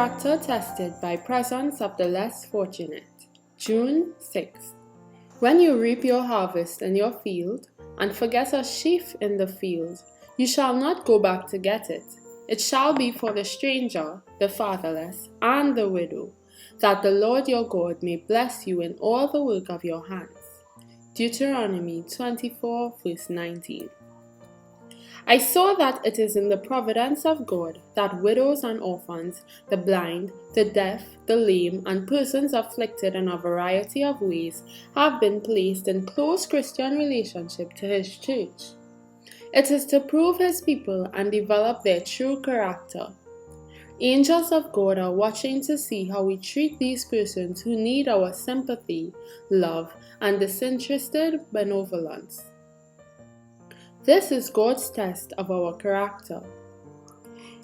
Character tested by presence of the less fortunate. June 6th. When you reap your harvest in your field, and forget a sheaf in the field, you shall not go back to get it. It shall be for the stranger, the fatherless, and the widow, that the Lord your God may bless you in all the work of your hands. Deuteronomy 24 verse 19. I saw that it is in the providence of God that widows and orphans, the blind, the deaf, the lame, and persons afflicted in a variety of ways have been placed in close Christian relationship to His church. It is to prove His people and develop their true character. Angels of God are watching to see how we treat these persons who need our sympathy, love, and disinterested benevolence. This is God's test of our character.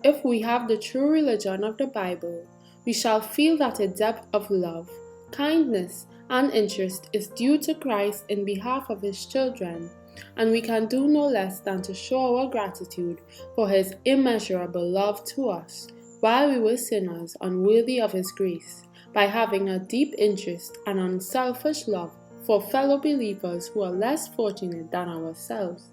If we have the true religion of the Bible, we shall feel that a depth of love, kindness, and interest is due to Christ in behalf of His children, and we can do no less than to show our gratitude for His immeasurable love to us while we were sinners unworthy of His grace, by having a deep interest and unselfish love for fellow believers who are less fortunate than ourselves.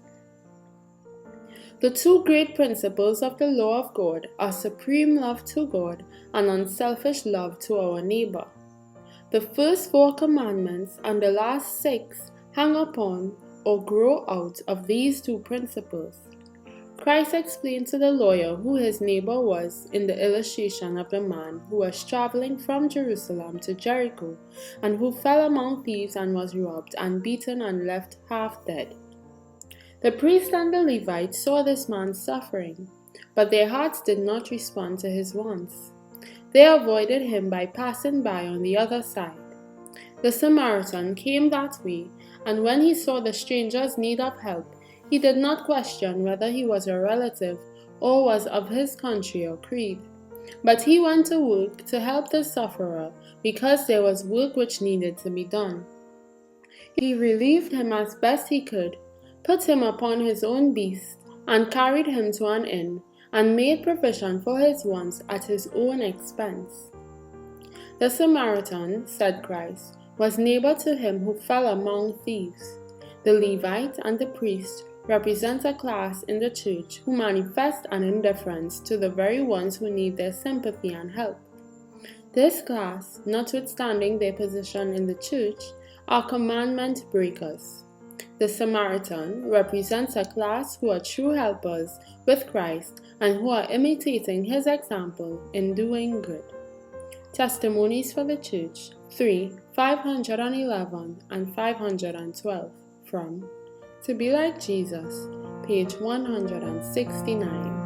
The two great principles of the law of God are supreme love to God and unselfish love to our neighbor. The first 4 commandments and the last 6 hang upon or grow out of these two principles. Christ explained to the lawyer who his neighbor was in the illustration of the man who was traveling from Jerusalem to Jericho and who fell among thieves and was robbed and beaten and left half dead. The priest and the Levite saw this man suffering, but their hearts did not respond to his wants. They avoided him by passing by on the other side. The Samaritan came that way, and when he saw the stranger's need of help, he did not question whether he was a relative or was of his country or creed. But he went to work to help the sufferer because there was work which needed to be done. He relieved him as best he could, put him upon his own beast, and carried him to an inn, and made provision for his wants at his own expense. The Samaritan, said Christ, was neighbor to him who fell among thieves. The Levite and the priest represent a class in the church who manifest an indifference to the very ones who need their sympathy and help. This class, notwithstanding their position in the church, are commandment breakers. The Samaritan represents a class who are true helpers with Christ and who are imitating His example in doing good. Testimonies for the Church 3, 511 and 512 from To Be Like Jesus, page 169.